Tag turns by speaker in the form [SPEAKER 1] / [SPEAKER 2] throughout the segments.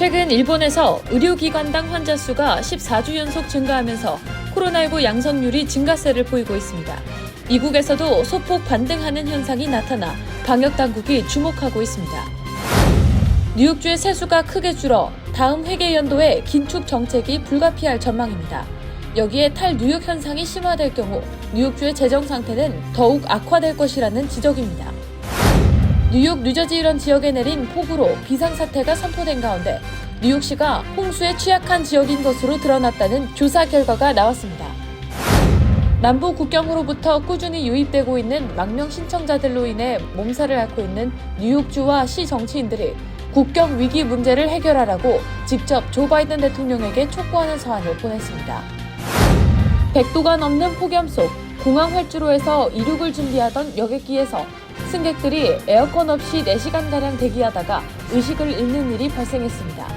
[SPEAKER 1] 최근 일본에서 의료기관당 환자 수가 14주 연속 증가하면서 코로나19 양성률이 증가세를 보이고 있습니다. 미국에서도 소폭 반등하는 현상이 나타나 방역당국이 주목하고 있습니다. 뉴욕주의 세수가 크게 줄어 다음 회계 연도에 긴축 정책이 불가피할 전망입니다. 여기에 탈뉴욕 현상이 심화될 경우 뉴욕주의 재정 상태는 더욱 악화될 것이라는 지적입니다. 뉴욕, 뉴저지 이런 지역에 내린 폭우로 비상사태가 선포된 가운데 뉴욕시가 홍수에 취약한 지역인 것으로 드러났다는 조사 결과가 나왔습니다. 남부 국경으로부터 꾸준히 유입되고 있는 망명 신청자들로 인해 몸살을 앓고 있는 뉴욕주와 시 정치인들이 국경 위기 문제를 해결하라고 직접 조 바이든 대통령에게 촉구하는 서한을 보냈습니다. 100도가 넘는 폭염 속 공항 활주로에서 이륙을 준비하던 여객기에서 승객들이 에어컨 없이 4시간가량 대기하다가 의식을 잃는 일이 발생했습니다.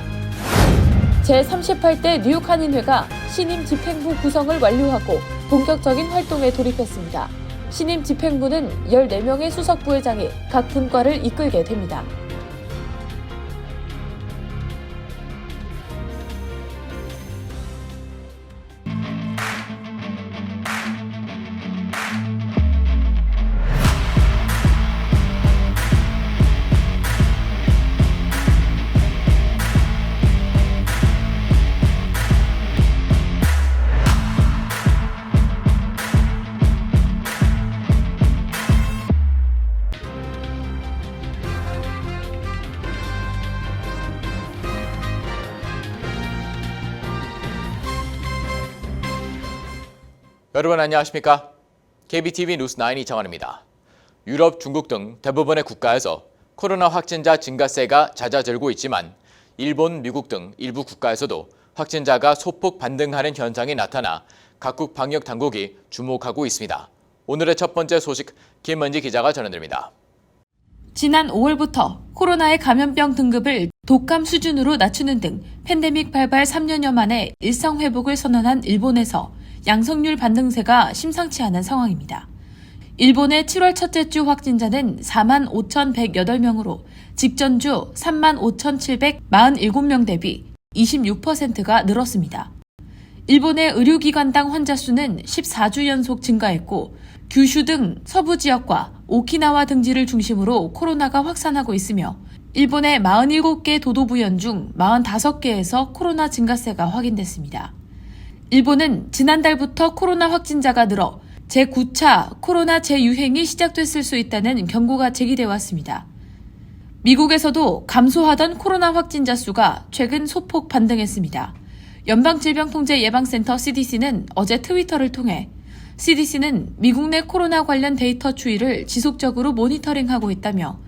[SPEAKER 1] 제38대 뉴욕 한인회가 신임 집행부 구성을 완료하고 본격적인 활동에 돌입했습니다. 신임 집행부는 14명의 수석 부회장이 각 분과를 이끌게 됩니다.
[SPEAKER 2] 여러분 안녕하십니까? KBTV 뉴스9 이창환입니다. 유럽, 중국 등 대부분의 국가에서 코로나 확진자 증가세가 잦아들고 있지만 일본, 미국 등 일부 국가에서도 확진자가 소폭 반등하는 현상이 나타나 각국 방역 당국이 주목하고 있습니다. 오늘의 첫 번째 소식 김은지 기자가 전해드립니다.
[SPEAKER 1] 지난 5월부터 코로나의 감염병 등급을 독감 수준으로 낮추는 등 팬데믹 발발 3년여 만에 일상 회복을 선언한 일본에서 양성률 반등세가 심상치 않은 상황입니다. 일본의 7월 첫째 주 확진자는 45,108명으로 직전주 35,747명 대비 26%가 늘었습니다. 일본의 의료기관당 환자 수는 14주 연속 증가했고 규슈 등 서부 지역과 오키나와 등지를 중심으로 코로나가 확산하고 있으며 일본의 47개 도도부현 중 45개에서 코로나 증가세가 확인됐습니다. 일본은 지난달부터 코로나 확진자가 늘어 제9차 코로나 재유행이 시작됐을 수 있다는 경고가 제기돼 왔습니다. 미국에서도 감소하던 코로나 확진자 수가 최근 소폭 반등했습니다. 연방질병통제예방센터 CDC는 어제 트위터를 통해 CDC는 미국 내 코로나 관련 데이터 추이를 지속적으로 모니터링하고 있다며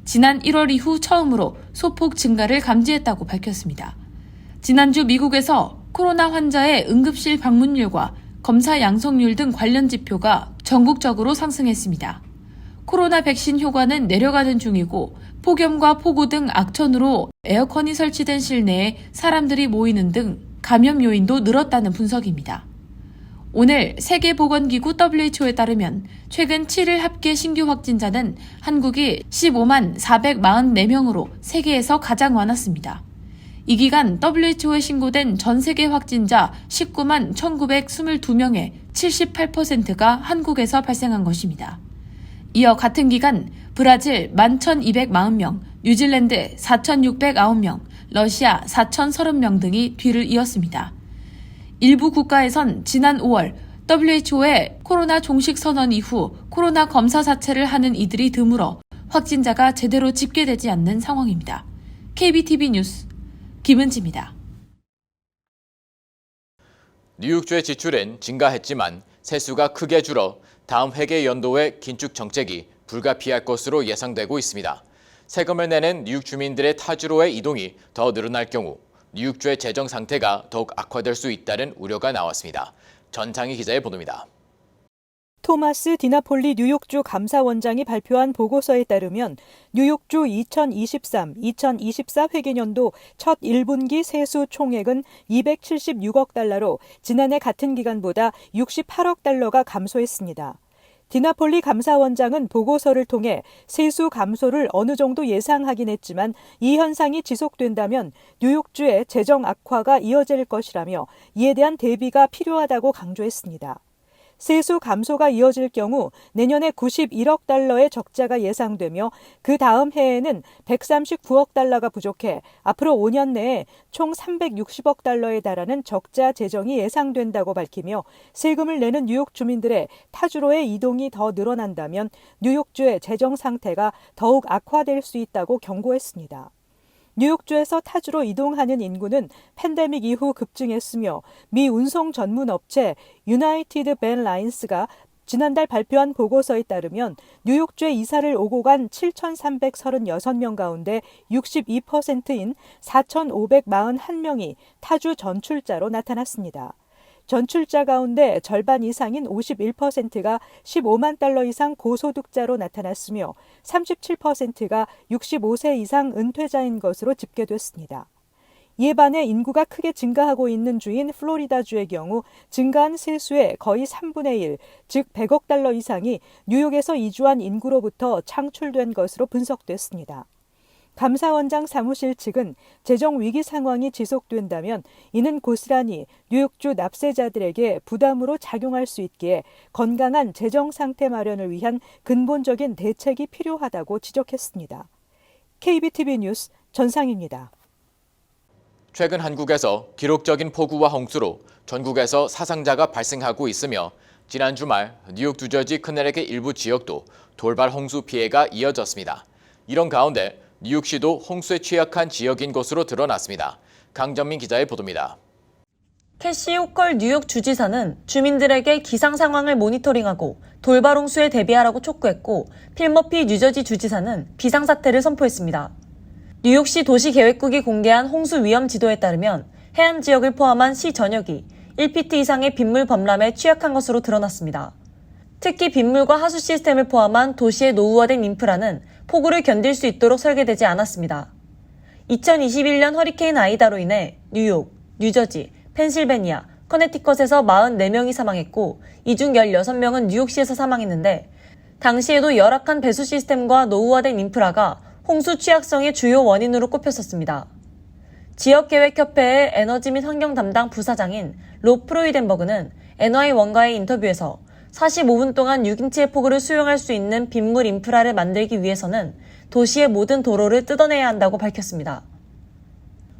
[SPEAKER 1] 지난 1월 이후 처음으로 소폭 증가를 감지했다고 밝혔습니다. 지난주 미국에서 코로나 환자의 응급실 방문율과 검사 양성률 등 관련 지표가 전국적으로 상승했습니다. 코로나 백신 효과는 내려가는 중이고 폭염과 폭우 등 악천후로 에어컨이 설치된 실내에 사람들이 모이는 등 감염 요인도 늘었다는 분석입니다. 오늘 세계보건기구 WHO에 따르면 최근 7일 합계 신규 확진자는 한국이 15만 444명으로 세계에서 가장 많았습니다. 이 기간 WHO에 신고된 전 세계 확진자 19만 1,922명의 78%가 한국에서 발생한 것입니다. 이어 같은 기간 브라질 11,240명, 뉴질랜드 4,609명, 러시아 4,030명 등이 뒤를 이었습니다. 일부 국가에선 지난 5월 WHO의 코로나 종식 선언 이후 코로나 검사 자체를 하는 이들이 드물어 확진자가 제대로 집계되지 않는 상황입니다. KBTV 뉴스 김은지입니다.
[SPEAKER 2] 뉴욕주의 지출은 증가했지만 세수가 크게 줄어 다음 회계 연도의 긴축 정책이 불가피할 것으로 예상되고 있습니다. 세금을 내는 뉴욕 주민들의 타주로의 이동이 더 늘어날 경우 뉴욕주의 재정 상태가 더욱 악화될 수 있다는 우려가 나왔습니다. 전창희 기자의 보도입니다.
[SPEAKER 3] 토마스 디나폴리 뉴욕주 감사원장이 발표한 보고서에 따르면 뉴욕주 2023-2024 회계년도 첫 1분기 세수 총액은 276억 달러로 지난해 같은 기간보다 68억 달러가 감소했습니다. 디나폴리 감사원장은 보고서를 통해 세수 감소를 어느 정도 예상하긴 했지만 이 현상이 지속된다면 뉴욕주의 재정 악화가 이어질 것이라며 이에 대한 대비가 필요하다고 강조했습니다. 세수 감소가 이어질 경우 내년에 91억 달러의 적자가 예상되며 그 다음 해에는 139억 달러가 부족해 앞으로 5년 내에 총 360억 달러에 달하는 적자 재정이 예상된다고 밝히며 세금을 내는 뉴욕 주민들의 타주로의 이동이 더 늘어난다면 뉴욕주의 재정 상태가 더욱 악화될 수 있다고 경고했습니다. 뉴욕주에서 타주로 이동하는 인구는 팬데믹 이후 급증했으며 미 운송 전문 업체 유나이티드 벤 라인스가 지난달 발표한 보고서에 따르면 뉴욕주에 이사를 오고 간 7,336명 가운데 62%인 4,541명이 타주 전출자로 나타났습니다. 전출자 가운데 절반 이상인 51%가 15만 달러 이상 고소득자로 나타났으며 37%가 65세 이상 은퇴자인 것으로 집계됐습니다. 이에 반해 인구가 크게 증가하고 있는 주인 플로리다주의 경우 증가한 세수의 거의 3분의 1, 즉 100억 달러 이상이 뉴욕에서 이주한 인구로부터 창출된 것으로 분석됐습니다. 감사원장 사무실 측은 재정 위기 상황이 지속된다면 이는 고스란히 뉴욕주 납세자들에게 부담으로 작용할 수 있기에 건강한 재정 상태 마련을 위한 근본적인 대책이 필요하다고 지적했습니다. KBTV 뉴스 전상입니다.
[SPEAKER 2] 최근 한국에서 기록적인 폭우와 홍수로 전국에서 사상자가 발생하고 있으며 지난 주말 뉴욕 뉴저지 커네렉의 일부 지역도 돌발 홍수 피해가 이어졌습니다. 이런 가운데 뉴욕시도 홍수에 취약한 지역인 것으로 드러났습니다. 강정민 기자의 보도입니다.
[SPEAKER 4] 캐시 호컬 뉴욕 주지사는 주민들에게 기상 상황을 모니터링하고 돌발 홍수에 대비하라고 촉구했고 필머피 뉴저지 주지사는 비상사태를 선포했습니다. 뉴욕시 도시계획국이 공개한 홍수 위험 지도에 따르면 해안 지역을 포함한 시 전역이 1피트 이상의 빗물 범람에 취약한 것으로 드러났습니다. 특히 빗물과 하수 시스템을 포함한 도시의 노후화된 인프라는 폭우를 견딜 수 있도록 설계되지 않았습니다. 2021년 허리케인 아이다로 인해 뉴욕, 뉴저지, 펜실베니아, 커네티컷에서 44명이 사망했고 이 중 16명은 뉴욕시에서 사망했는데 당시에도 열악한 배수 시스템과 노후화된 인프라가 홍수 취약성의 주요 원인으로 꼽혔었습니다. 지역계획협회의 에너지 및 환경 담당 부사장인 로 프로이덴버그는 NY1과의 인터뷰에서 45분 동안 6인치의 폭우를 수용할 수 있는 빗물 인프라를 만들기 위해서는 도시의 모든 도로를 뜯어내야 한다고 밝혔습니다.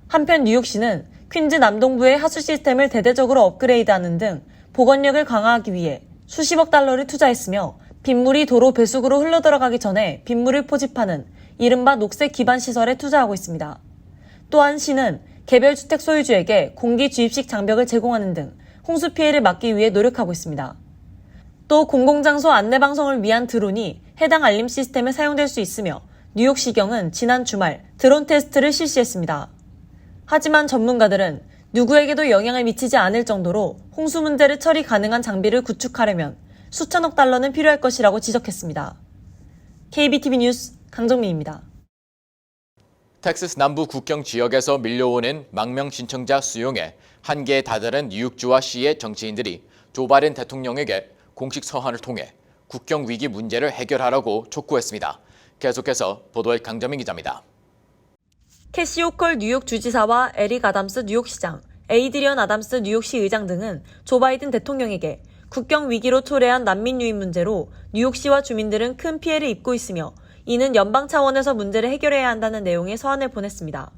[SPEAKER 4] 한편 뉴욕시는 퀸즈 남동부의 하수 시스템을 대대적으로 업그레이드하는 등 보건력을 강화하기 위해 수십억 달러를 투자했으며 빗물이 도로 배수구로 흘러들어가기 전에 빗물을 포집하는 이른바 녹색 기반 시설에 투자하고 있습니다. 또한 시는 개별 주택 소유주에게 공기 주입식 장벽을 제공하는 등 홍수 피해를 막기 위해 노력하고 있습니다. 또 공공장소 안내방송을 위한 드론이 해당 알림 시스템에 사용될 수 있으며 뉴욕시경은 지난 주말 드론 테스트를 실시했습니다. 하지만 전문가들은 누구에게도 영향을 미치지 않을 정도로 홍수 문제를 처리 가능한 장비를 구축하려면 수천억 달러는 필요할 것이라고 지적했습니다. KBTV 뉴스 강정민입니다.
[SPEAKER 2] 텍사스 남부 국경 지역에서 밀려오는 망명 신청자 수용에 한계에 다다른 뉴욕주와 시의 정치인들이 조 바이든 대통령에게 공식 서한을 통해 국경 위기 문제를 해결하라고 촉구했습니다. 계속해서 보도할 강정민 기자입니다.
[SPEAKER 4] 캐시 호컬 뉴욕 주지사와 에릭 아담스 뉴욕시장, 에이드리언 아담스 뉴욕시 의장 등은 조 바이든 대통령에게 국경 위기로 초래한 난민 유입 문제로 뉴욕시와 주민들은 큰 피해를 입고 있으며 이는 연방 차원에서 문제를 해결해야 한다는 내용의 서한을 보냈습니다.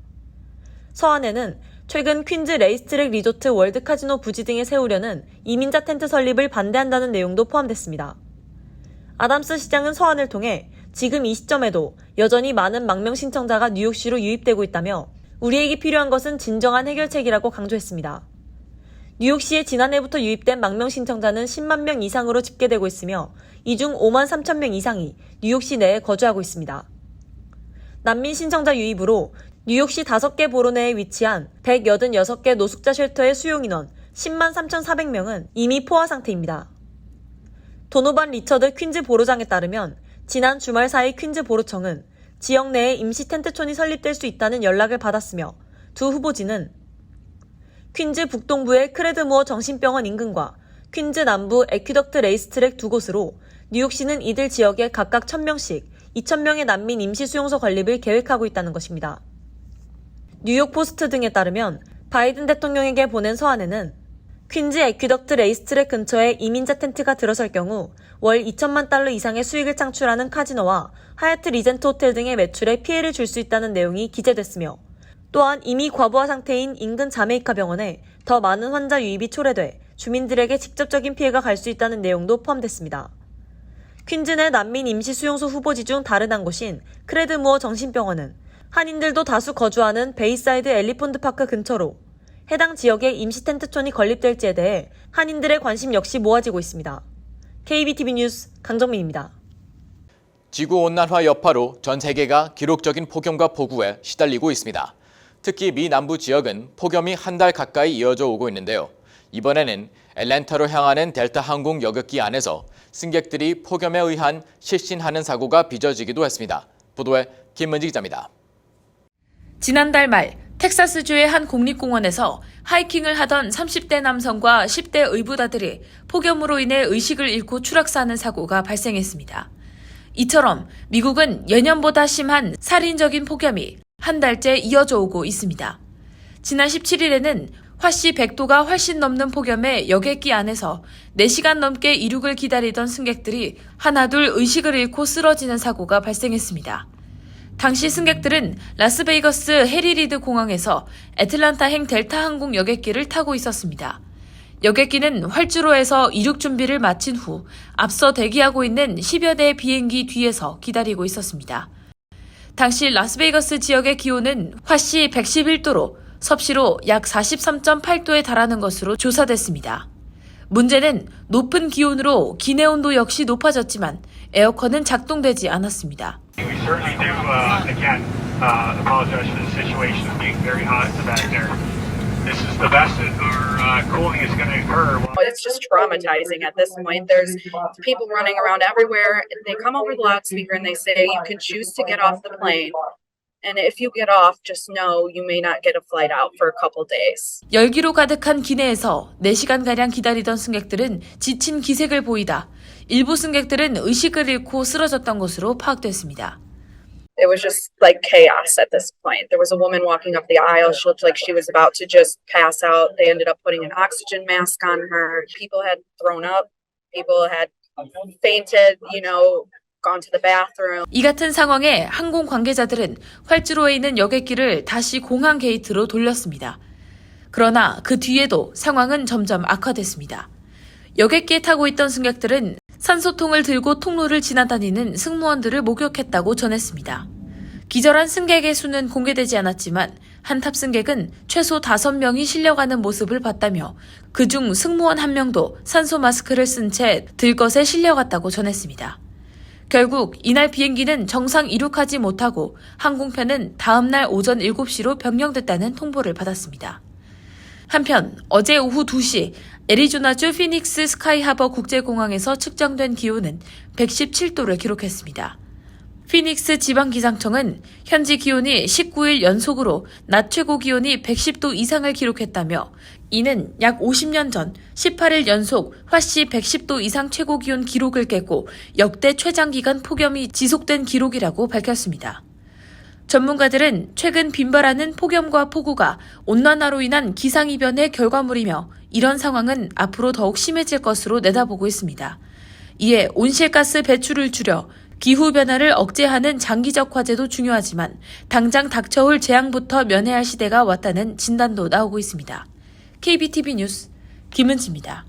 [SPEAKER 4] 서한에는 최근 퀸즈 레이스트랙 리조트 월드 카지노 부지 등에 세우려는 이민자 텐트 설립을 반대한다는 내용도 포함됐습니다. 아담스 시장은 서한을 통해 지금 이 시점에도 여전히 많은 망명 신청자가 뉴욕시로 유입되고 있다며 우리에게 필요한 것은 진정한 해결책이라고 강조했습니다. 뉴욕시에 지난해부터 유입된 망명 신청자는 10만 명 이상으로 집계되고 있으며 이 중 5만 3천 명 이상이 뉴욕시 내에 거주하고 있습니다. 난민 신청자 유입으로 뉴욕시 5개 보로 내에 위치한 186개 노숙자 쉘터의 수용 인원 10만 3,400명은 이미 포화 상태입니다. 도노반 리처드 퀸즈 보로장에 따르면 지난 주말 사이 퀸즈 보로청은 지역 내에 임시 텐트촌이 설립될 수 있다는 연락을 받았으며 두 후보지는 퀸즈 북동부의 크레드무어 정신병원 인근과 퀸즈 남부 에퀴덕트 레이스트랙 두 곳으로 뉴욕시는 이들 지역에 각각 1,000명씩 2,000명의 난민 임시 수용소 건립을 계획하고 있다는 것입니다. 뉴욕 포스트 등에 따르면 바이든 대통령에게 보낸 서한에는 퀸즈 애퀴덕트 레이스트랙 근처에 이민자 텐트가 들어설 경우 월 2천만 달러 이상의 수익을 창출하는 카지노와 하얏트 리젠트 호텔 등의 매출에 피해를 줄 수 있다는 내용이 기재됐으며 또한 이미 과부하 상태인 인근 자메이카 병원에 더 많은 환자 유입이 초래돼 주민들에게 직접적인 피해가 갈 수 있다는 내용도 포함됐습니다. 퀸즈 내 난민 임시 수용소 후보지 중 다른 한 곳인 크레드무어 정신병원은 한인들도 다수 거주하는 베이사이드 엘리펀트 파크 근처로 해당 지역에 임시 텐트촌이 건립될지에 대해 한인들의 관심 역시 모아지고 있습니다. KBTV 뉴스 강정민입니다.
[SPEAKER 2] 지구온난화 여파로 전 세계가 기록적인 폭염과 폭우에 시달리고 있습니다. 특히 미 남부 지역은 폭염이 한 달 가까이 이어져 오고 있는데요. 이번에는 애틀랜타로 향하는 델타 항공 여객기 안에서 승객들이 폭염에 의한 실신하는 사고가 빚어지기도 했습니다. 보도에 김문지 기자입니다.
[SPEAKER 1] 지난달 말 텍사스주의 한 국립공원에서 하이킹을 하던 30대 남성과 10대 의붓아들이 폭염으로 인해 의식을 잃고 추락사는 사고가 발생했습니다. 이처럼 미국은 예년보다 심한 살인적인 폭염이 한 달째 이어져 오고 있습니다. 지난 17일에는 화씨 100도가 훨씬 넘는 폭염에 여객기 안에서 4시간 넘게 이륙을 기다리던 승객들이 하나둘 의식을 잃고 쓰러지는 사고가 발생했습니다. 당시 승객들은 라스베이거스 해리리드 공항에서 애틀랜타행 델타 항공 여객기를 타고 있었습니다. 여객기는 활주로에서 이륙 준비를 마친 후 앞서 대기하고 있는 10여 대의 비행기 뒤에서 기다리고 있었습니다. 당시 라스베이거스 지역의 기온은 화씨 111도로 섭씨로 약 43.8도에 달하는 것으로 조사됐습니다. 문제는 높은 기온으로 기내 온도 역시 높아졌지만 에어컨은 작동되지 않았습니다.
[SPEAKER 5] We certainly do, again, apologize for the situation of being very hot in the back there. This is the best that our cooling is going to occur.
[SPEAKER 6] It's just traumatizing at this point. There's people running around everywhere. They come over the loudspeaker and they say you can choose to get off the plane. And if you get off, just know you may not get a flight out for a couple days.
[SPEAKER 1] 열기로 가득한 기내에서 4시간가량 기다리던 승객들은 지친 기색을 보이다 일부 승객들은 의식을 잃고 쓰러졌던 것으로 파악됐습니다.
[SPEAKER 6] It was just like chaos at this point. There was a woman walking up the aisle. She looked like she was about to just pass out. They ended up putting an oxygen mask on her. People had thrown up. People had fainted, gone to the bathroom.
[SPEAKER 1] 이 같은 상황에 항공 관계자들은 활주로에 있는 여객기를 다시 공항 게이트로 돌렸습니다. 그러나 그 뒤에도 상황은 점점 악화됐습니다. 여객기에 타고 있던 승객들은 산소통을 들고 통로를 지나다니는 승무원들을 목격했다고 전했습니다. 기절한 승객의 수는 공개되지 않았지만 한 탑승객은 최소 5명이 실려가는 모습을 봤다며 그중 승무원 1명도 산소 마스크를 쓴 채 들것에 실려갔다고 전했습니다. 결국 이날 비행기는 정상 이륙하지 못하고 항공편은 다음날 오전 7시로 변경됐다는 통보를 받았습니다. 한편 어제 오후 2시 애리조나주 피닉스 스카이하버 국제공항에서 측정된 기온은 117도를 기록했습니다. 피닉스 지방기상청은 현지 기온이 19일 연속으로 낮 최고 기온이 110도 이상을 기록했다며 이는 약 50년 전 18일 연속 화씨 110도 이상 최고 기온 기록을 깼고 역대 최장기간 폭염이 지속된 기록이라고 밝혔습니다. 전문가들은 최근 빈발하는 폭염과 폭우가 온난화로 인한 기상이변의 결과물이며 이런 상황은 앞으로 더욱 심해질 것으로 내다보고 있습니다. 이에 온실가스 배출을 줄여 기후변화를 억제하는 장기적 과제도 중요하지만 당장 닥쳐올 재앙부터 면해야 할 시대가 왔다는 진단도 나오고 있습니다. KBTV 뉴스 김은지입니다.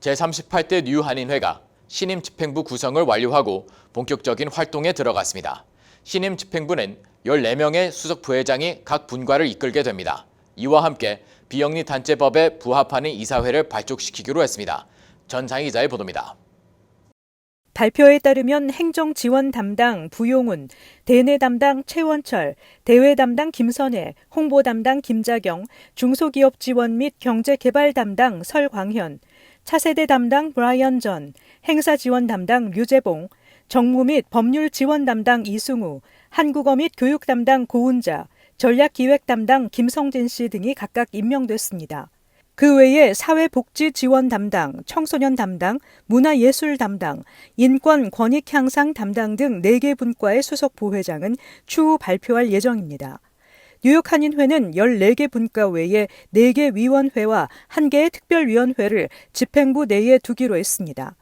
[SPEAKER 2] 제38대 뉴한인회가 신임 집행부 구성을 완료하고 본격적인 활동에 들어갔습니다. 신임 집행부는 14명의 수석 부회장이 각 분과를 이끌게 됩니다. 이와 함께 비영리단체법에 부합하는 이사회를 발족시키기로 했습니다. 전장희 기자의 보도입니다.
[SPEAKER 3] 발표에 따르면 행정지원 담당 부용훈, 대내 담당 최원철, 대외 담당 김선혜, 홍보 담당 김자경, 중소기업 지원 및 경제개발 담당 설광현, 차세대 담당 브라이언 전, 행사 지원 담당 류재봉, 정무 및 법률 지원 담당 이승우, 한국어 및 교육 담당 고은자, 전략기획 담당 김성진 씨 등이 각각 임명됐습니다. 그 외에 사회복지 지원 담당, 청소년 담당, 문화예술 담당, 인권 권익 향상 담당 등 4개 분과의 수석 부회장은 추후 발표할 예정입니다. 뉴욕 한인회는 14개 분과 외에 4개 위원회와 1개의 특별위원회를 집행부 내에 두기로 했습니다.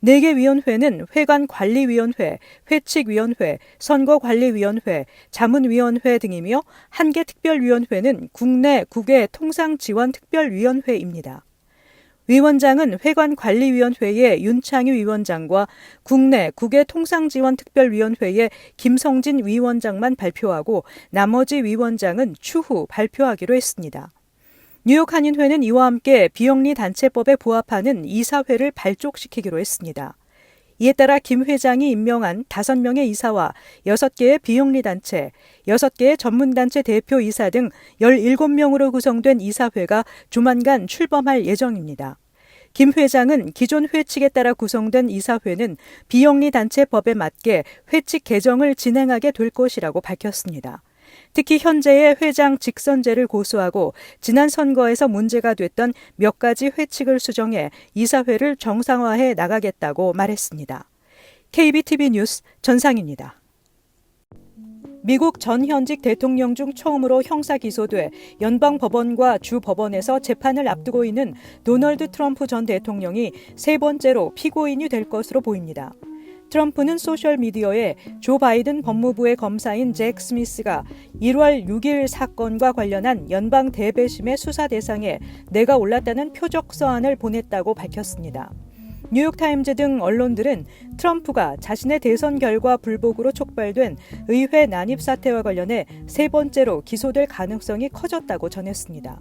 [SPEAKER 3] 4개 위원회는 회관관리위원회, 회칙위원회, 선거관리위원회, 자문위원회 등이며 1개 특별위원회는 국내 국외 통상지원특별위원회입니다. 위원장은 회관관리위원회의 윤창희 위원장과 국내 국외 통상지원특별위원회의 김성진 위원장만 발표하고 나머지 위원장은 추후 발표하기로 했습니다. 뉴욕 한인회는 이와 함께 비영리 단체법에 부합하는 이사회를 발족시키기로 했습니다. 이에 따라 김 회장이 임명한 5명의 이사와 6개의 비영리 단체, 6개의 전문단체 대표이사 등 17명으로 구성된 이사회가 조만간 출범할 예정입니다. 김 회장은 기존 회칙에 따라 구성된 이사회는 비영리 단체 법에 맞게 회칙 개정을 진행하게 될 것이라고 밝혔습니다. 특히 현재의 회장 직선제를 고수하고 지난 선거에서 문제가 됐던 몇 가지 회칙을 수정해 이사회를 정상화해 나가겠다고 말했습니다. KBTV 뉴스 전상입니다. 미국 전 현직 대통령 중 처음으로 형사 기소돼 연방법원과 주법원에서 재판을 앞두고 있는 도널드 트럼프 전 대통령이 3번째로 피고인이 될 것으로 보입니다. 트럼프는 소셜미디어에 조 바이든 법무부의 검사인 잭 스미스가 1월 6일 사건과 관련한 연방 대배심의 수사 대상에 내가 올랐다는 표적 서한을 보냈다고 밝혔습니다. 뉴욕타임즈 등 언론들은 트럼프가 자신의 대선 결과 불복으로 촉발된 의회 난입 사태와 관련해 3번째로 기소될 가능성이 커졌다고 전했습니다.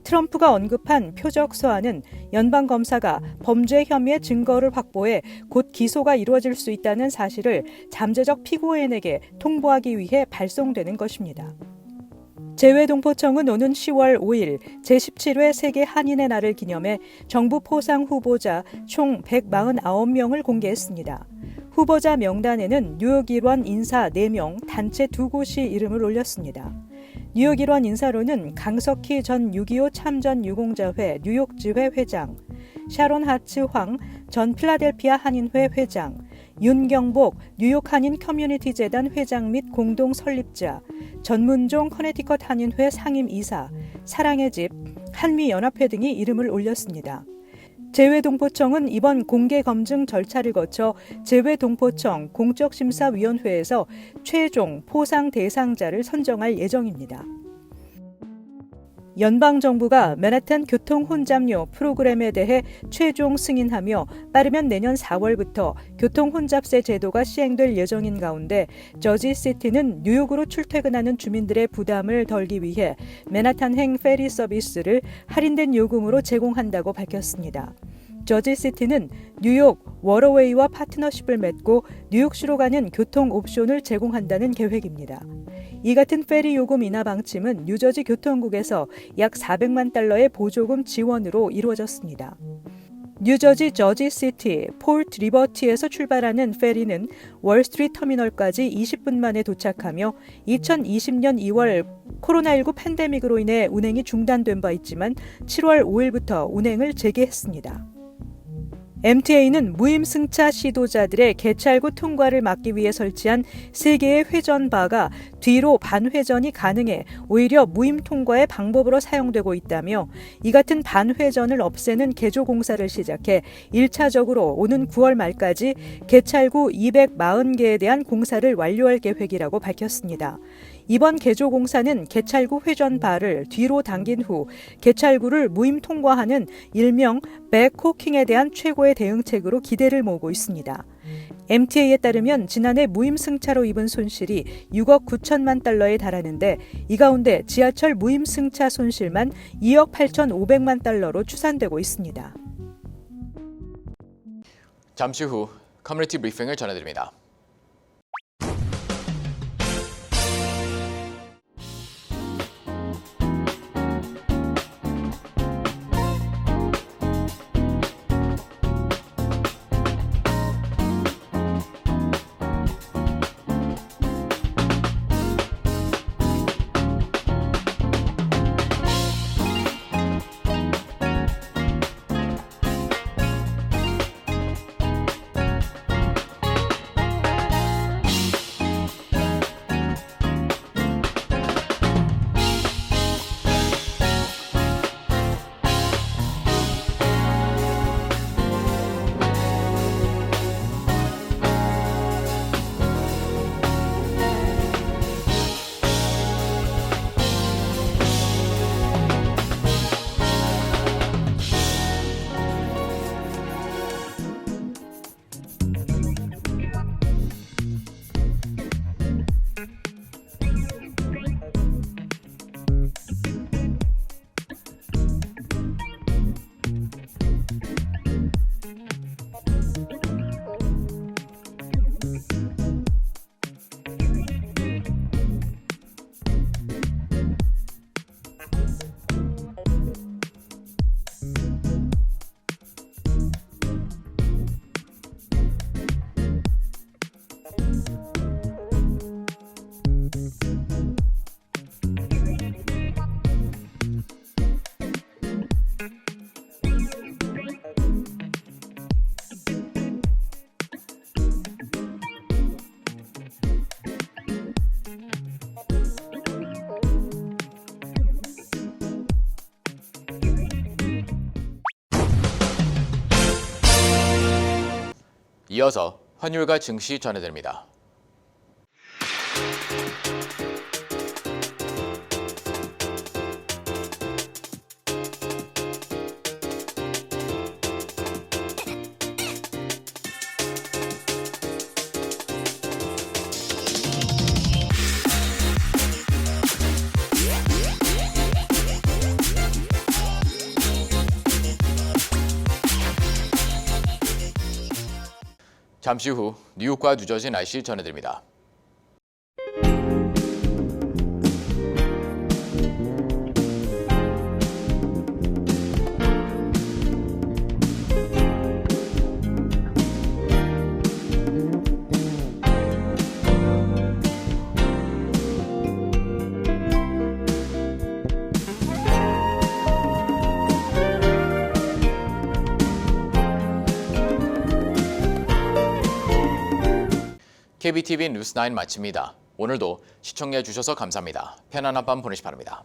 [SPEAKER 3] 트럼프가 언급한 표적 서한은 연방검사가 범죄 혐의의 증거를 확보해 곧 기소가 이루어질 수 있다는 사실을 잠재적 피고인에게 통보하기 위해 발송되는 것입니다. 재외동포청은 오는 10월 5일 제17회 세계 한인의 날을 기념해 정부 포상 후보자 총 149명을 공개했습니다. 후보자 명단에는 뉴욕 일원 인사 4명, 단체 2곳이 이름을 올렸습니다. 뉴욕 일원 인사로는 강석희 전 6.25 참전 유공자회 뉴욕지회 회장, 샤론 하츠 황 전 필라델피아 한인회 회장, 윤경복 뉴욕 한인 커뮤니티 재단 회장 및 공동 설립자, 전문종 커네티컷 한인회 상임이사, 사랑의 집, 한미연합회 등이 이름을 올렸습니다. 재외동포청은 이번 공개 검증 절차를 거쳐 재외동포청 공적심사위원회에서 최종 포상 대상자를 선정할 예정입니다. 연방정부가 맨하탄 교통혼잡료 프로그램에 대해 최종 승인하며 빠르면 내년 4월부터 교통혼잡세 제도가 시행될 예정인 가운데 저지시티는 뉴욕으로 출퇴근하는 주민들의 부담을 덜기 위해 맨하탄행 페리 서비스를 할인된 요금으로 제공한다고 밝혔습니다. 저지시티는 뉴욕 워러웨이와 파트너십을 맺고 뉴욕시로 가는 교통 옵션을 제공한다는 계획입니다. 이 같은 페리 요금 인하 방침은 뉴저지 교통국에서 약 400만 달러의 보조금 지원으로 이루어졌습니다. 뉴저지 저지시티 폴트 리버티에서 출발하는 페리는 월스트리트 터미널까지 20분 만에 도착하며 2020년 2월 코로나19 팬데믹으로 인해 운행이 중단된 바 있지만 7월 5일부터 운행을 재개했습니다. MTA는 무임승차 시도자들의 개찰구 통과를 막기 위해 설치한 3개의 회전바가 뒤로 반회전이 가능해 오히려 무임 통과의 방법으로 사용되고 있다며 이 같은 반회전을 없애는 개조 공사를 시작해 1차적으로 오는 9월 말까지 개찰구 240개에 대한 공사를 완료할 계획이라고 밝혔습니다. 이번 개조 공사는 개찰구 회전바를 뒤로 당긴 후 개찰구를 무임 통과하는 일명 백호킹에 대한 최고의 대응책으로 기대를 모으고 있습니다. MTA에 따르면 지난해 무임 승차로 입은 손실이 6억 9천만 달러에 달하는데 이 가운데 지하철 무임 승차 손실만 2억 8,500만 달러로 추산되고 있습니다.
[SPEAKER 2] 잠시 후 커뮤니티 브리핑을 전해드립니다. 이어서 환율과 증시 전해드립니다. 잠시 후 뉴욕과 뉴저지 날씨 전해드립니다. KBTV 뉴스9 마칩니다. 오늘도 시청해 주셔서 감사합니다. 편안한 밤 보내시 바랍니다.